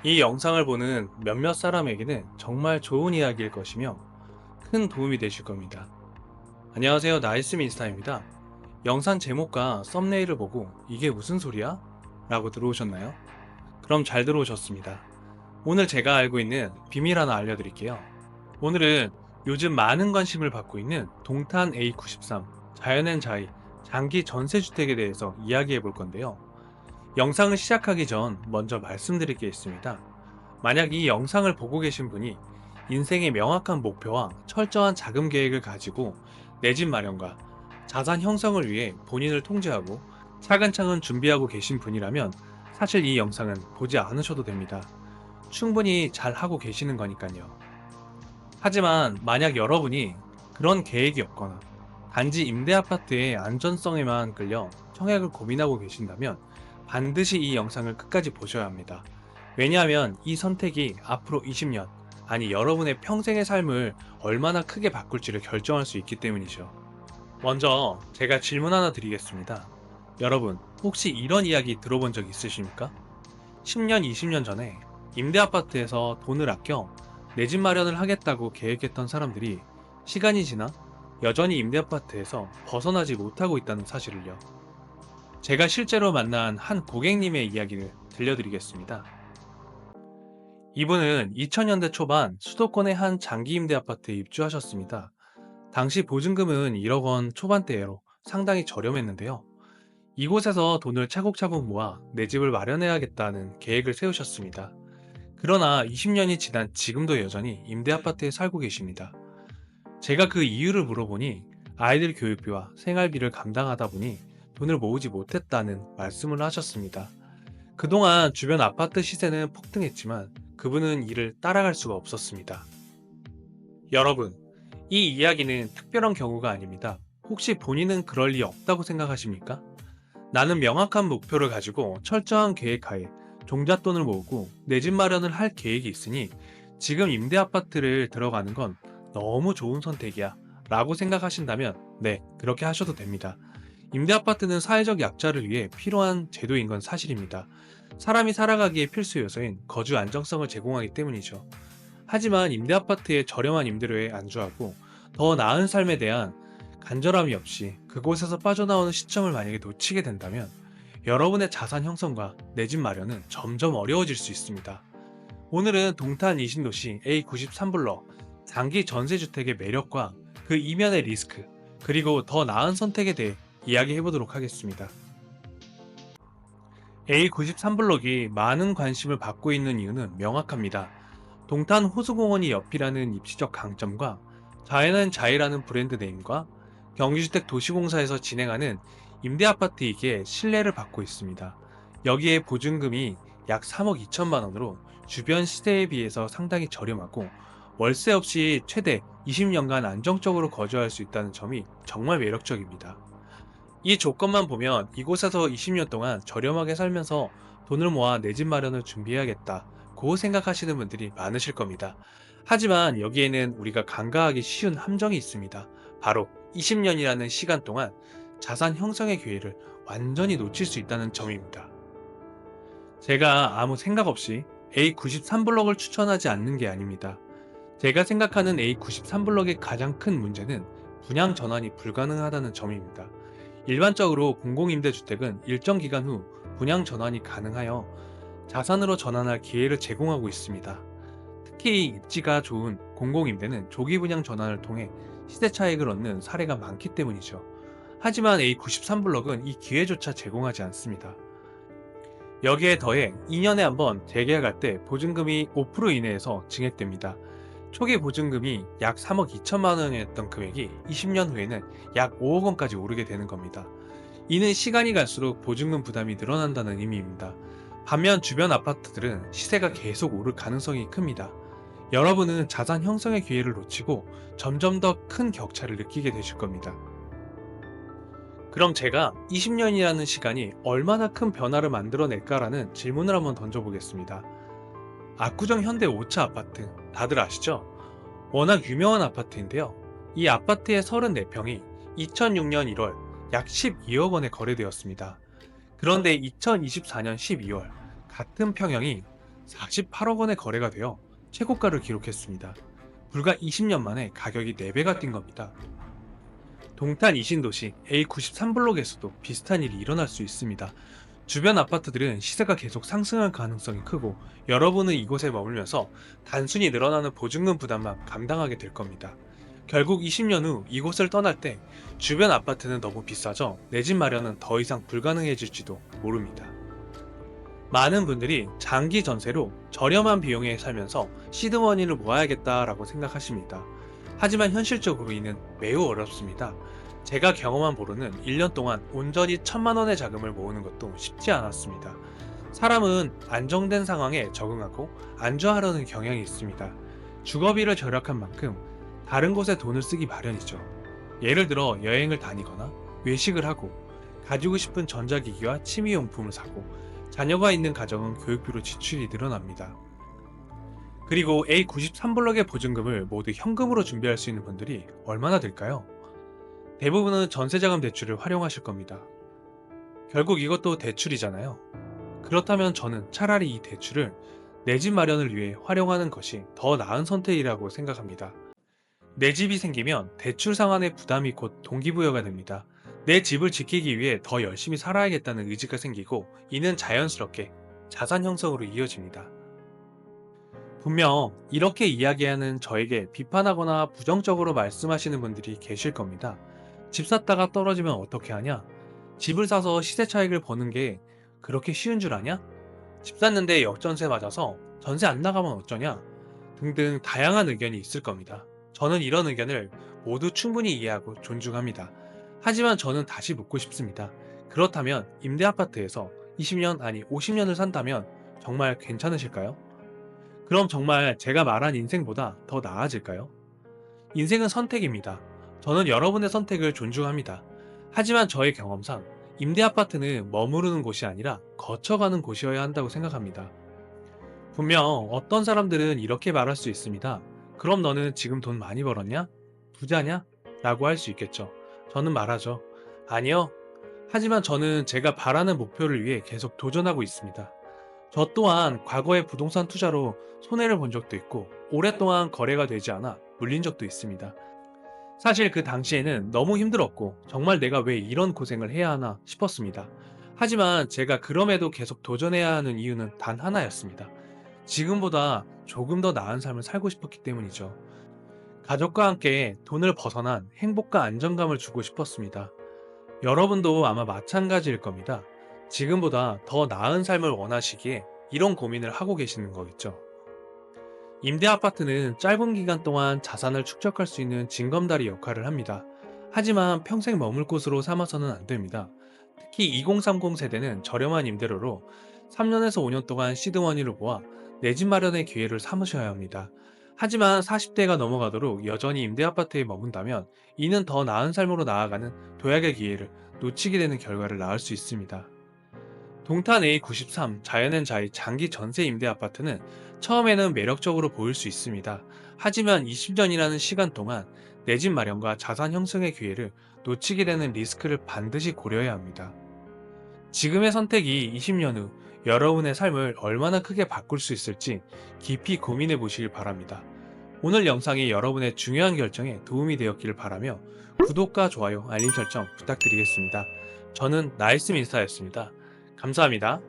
이 영상을 보는 몇몇 사람에게는 정말 좋은 이야기일 것이며 큰 도움이 되실 겁니다. 안녕하세요. 나이스 민스타입니다. 영상 제목과 썸네일을 보고 이게 무슨 소리야? 라고 들어오셨나요? 그럼 잘 들어오셨습니다. 오늘 제가 알고 있는 비밀 하나 알려드릴게요. 오늘은 요즘 많은 관심을 받고 있는 동탄 A93, 자연앤자이, 장기 전세주택에 대해서 이야기해 볼 건데요. 영상을 시작하기 전 먼저 말씀드릴 게 있습니다. 만약 이 영상을 보고 계신 분이 인생의 명확한 목표와 철저한 자금 계획을 가지고 내 집 마련과 자산 형성을 위해 본인을 통제하고 차근차근 준비하고 계신 분이라면 사실 이 영상은 보지 않으셔도 됩니다. 충분히 잘 하고 계시는 거니까요. 하지만 만약 여러분이 그런 계획이 없거나 단지 임대 아파트의 안전성에만 끌려 청약을 고민하고 계신다면 반드시 이 영상을 끝까지 보셔야 합니다. 왜냐하면 이 선택이 앞으로 20년, 아니 여러분의 평생의 삶을 얼마나 크게 바꿀지를 결정할 수 있기 때문이죠. 먼저 제가 질문 하나 드리겠습니다. 여러분, 혹시 이런 이야기 들어본 적 있으십니까? 10년, 20년 전에 임대 아파트에서 돈을 아껴 내 집 마련을 하겠다고 계획했던 사람들이 시간이 지나 여전히 임대 아파트에서 벗어나지 못하고 있다는 사실을요. 제가 실제로 만난 한 고객님의 이야기를 들려드리겠습니다. 이분은 2000년대 초반 수도권의 한 장기 임대 아파트에 입주하셨습니다. 당시 보증금은 1억 원 초반대로 상당히 저렴했는데요. 이곳에서 돈을 차곡차곡 모아 내 집을 마련해야겠다는 계획을 세우셨습니다. 그러나 20년이 지난 지금도 여전히 임대 아파트에 살고 계십니다. 제가 그 이유를 물어보니 아이들 교육비와 생활비를 감당하다 보니 돈을 모으지 못했다는 말씀을 하셨습니다. 그동안 주변 아파트 시세는 폭등했지만 그분은 이를 따라갈 수가 없었습니다. 여러분, 이 이야기는 특별한 경우가 아닙니다. 혹시 본인은 그럴 리 없다고 생각하십니까? 나는 명확한 목표를 가지고 철저한 계획하에 종잣돈을 모으고 내 집 마련을 할 계획이 있으니 지금 임대 아파트를 들어가는 건 너무 좋은 선택이야 라고 생각하신다면 네, 그렇게 하셔도 됩니다. 임대 아파트는 사회적 약자를 위해 필요한 제도인 건 사실입니다. 사람이 살아가기에 필수 요소인 거주 안정성을 제공하기 때문이죠. 하지만 임대 아파트의 저렴한 임대료에 안주하고 더 나은 삶에 대한 간절함이 없이 그곳에서 빠져나오는 시점을 만약에 놓치게 된다면 여러분의 자산 형성과 내 집 마련은 점점 어려워질 수 있습니다. 오늘은 동탄 이신도시 A93블럭 장기 전세주택의 매력과 그 이면의 리스크, 그리고 더 나은 선택에 대해 이야기해 보도록 하겠습니다. A93블럭이 많은 관심을 받고 있는 이유는 명확합니다. 동탄 호수공원이 옆이라는 입지적 강점과 자연은 자이라는 브랜드 네임과 경기주택 도시공사에서 진행하는 임대아파트이기에 신뢰를 받고 있습니다. 여기에 보증금이 약 3억 2천만 원으로 주변 시세에 비해서 상당히 저렴하고 월세 없이 최대 20년간 안정적으로 거주할 수 있다는 점이 정말 매력적입니다. 이 조건만 보면 이곳에서 20년 동안 저렴하게 살면서 돈을 모아 내 집 마련을 준비해야겠다 고 생각하시는 분들이 많으실 겁니다. 하지만 여기에는 우리가 간과하기 쉬운 함정이 있습니다. 바로 20년이라는 시간 동안 자산 형성의 기회를 완전히 놓칠 수 있다는 점입니다. 제가 아무 생각 없이 A93블럭을 추천하지 않는 게 아닙니다. 제가 생각하는 A93블럭의 가장 큰 문제는 분양 전환이 불가능하다는 점입니다. 일반적으로 공공임대주택은 일정 기간 후 분양 전환이 가능하여 자산으로 전환할 기회를 제공하고 있습니다. 특히 입지가 좋은 공공임대는 조기 분양 전환을 통해 시세 차익을 얻는 사례가 많기 때문이죠. 하지만 A93블럭은 이 기회조차 제공하지 않습니다. 여기에 더해 2년에 한 번 재계약할 때 보증금이 5% 이내에서 증액됩니다. 초기 보증금이 약 3억 2천만 원이었던 금액이 20년 후에는 약 5억 원까지 오르게 되는 겁니다. 이는 시간이 갈수록 보증금 부담이 늘어난다는 의미입니다. 반면 주변 아파트들은 시세가 계속 오를 가능성이 큽니다. 여러분은 자산 형성의 기회를 놓치고 점점 더 큰 격차를 느끼게 되실 겁니다. 그럼 제가 20년이라는 시간이 얼마나 큰 변화를 만들어낼까라는 질문을 한번 던져보겠습니다. 압구정 현대 5차 아파트, 다들 아시죠? 워낙 유명한 아파트인데요. 이 아파트의 34평이 2006년 1월 약 12억 원에 거래되었습니다. 그런데 2024년 12월 같은 평형이 48억 원에 거래가 되어 최고가를 기록했습니다. 불과 20년 만에 가격이 4배가 뛴 겁니다. 동탄 이신도시 A93블록에서도 비슷한 일이 일어날 수 있습니다. 주변 아파트들은 시세가 계속 상승할 가능성이 크고 여러분은 이곳에 머물면서 단순히 늘어나는 보증금 부담만 감당하게 될 겁니다. 결국 20년 후 이곳을 떠날 때 주변 아파트는 너무 비싸져 내 집 마련은 더 이상 불가능해질지도 모릅니다. 많은 분들이 장기 전세로 저렴한 비용에 살면서 시드머니를 모아야겠다라고 생각하십니다. 하지만 현실적으로 이는 매우 어렵습니다. 제가 경험한 보로는 1년 동안 온전히 1,000만 원의 자금을 모으는 것도 쉽지 않았습니다. 사람은 안정된 상황에 적응하고 안주하려는 경향이 있습니다. 주거비를 절약한 만큼 다른 곳에 돈을 쓰기 마련이죠. 예를 들어 여행을 다니거나 외식을 하고 가지고 싶은 전자기기와 취미용품을 사고 자녀가 있는 가정은 교육비로 지출이 늘어납니다. 그리고 A93블럭의 보증금을 모두 현금으로 준비할 수 있는 분들이 얼마나 될까요? 대부분은 전세자금 대출을 활용하실 겁니다. 결국 이것도 대출이잖아요. 그렇다면 저는 차라리 이 대출을 내 집 마련을 위해 활용하는 것이 더 나은 선택이라고 생각합니다. 내 집이 생기면 대출 상환의 부담이 곧 동기부여가 됩니다. 내 집을 지키기 위해 더 열심히 살아야겠다는 의지가 생기고 이는 자연스럽게 자산 형성으로 이어집니다. 분명 이렇게 이야기하는 저에게 비판하거나 부정적으로 말씀하시는 분들이 계실 겁니다. 집 샀다가 떨어지면 어떻게 하냐? 집을 사서 시세 차익을 버는 게 그렇게 쉬운 줄 아냐? 집 샀는데 역전세 맞아서 전세 안 나가면 어쩌냐? 등등 다양한 의견이 있을 겁니다. 저는 이런 의견을 모두 충분히 이해하고 존중합니다. 하지만 저는 다시 묻고 싶습니다. 그렇다면 임대아파트에서 20년 아니 50년을 산다면 정말 괜찮으실까요? 그럼 정말 제가 말한 인생보다 더 나아질까요? 인생은 선택입니다. 저는 여러분의 선택을 존중합니다. 하지만 저의 경험상 임대아파트는 머무르는 곳이 아니라 거쳐가는 곳이어야 한다고 생각합니다. 분명 어떤 사람들은 이렇게 말할 수 있습니다. 그럼 너는 지금 돈 많이 벌었냐? 부자냐? 라고 할 수 있겠죠. 저는 말하죠. 아니요. 하지만 저는 제가 바라는 목표를 위해 계속 도전하고 있습니다. 저 또한 과거의 부동산 투자로 손해를 본 적도 있고 오랫동안 거래가 되지 않아 물린 적도 있습니다. 사실 그 당시에는 너무 힘들었고 정말 내가 왜 이런 고생을 해야 하나 싶었습니다. 하지만 제가 그럼에도 계속 도전해야 하는 이유는 단 하나였습니다. 지금보다 조금 더 나은 삶을 살고 싶었기 때문이죠. 가족과 함께 돈을 벗어난 행복과 안정감을 주고 싶었습니다. 여러분도 아마 마찬가지일 겁니다. 지금보다 더 나은 삶을 원하시기에 이런 고민을 하고 계시는 거겠죠. 임대 아파트는 짧은 기간 동안 자산을 축적할 수 있는 징검다리 역할을 합니다. 하지만 평생 머물 곳으로 삼아서는 안 됩니다. 특히 2030 세대는 저렴한 임대료로 3년에서 5년 동안 시드머니를 모아 내 집 마련의 기회를 삼으셔야 합니다. 하지만 40대가 넘어가도록 여전히 임대 아파트에 머문다면 이는 더 나은 삶으로 나아가는 도약의 기회를 놓치게 되는 결과를 낳을 수 있습니다. 동탄 A93 자연앤자이 장기 전세 임대 아파트는 처음에는 매력적으로 보일 수 있습니다. 하지만 20년이라는 시간 동안 내 집 마련과 자산 형성의 기회를 놓치게 되는 리스크를 반드시 고려해야 합니다. 지금의 선택이 20년 후 여러분의 삶을 얼마나 크게 바꿀 수 있을지 깊이 고민해 보시길 바랍니다. 오늘 영상이 여러분의 중요한 결정에 도움이 되었기를 바라며 구독과 좋아요, 알림 설정 부탁드리겠습니다. 저는 나이스민스터였습니다. 감사합니다.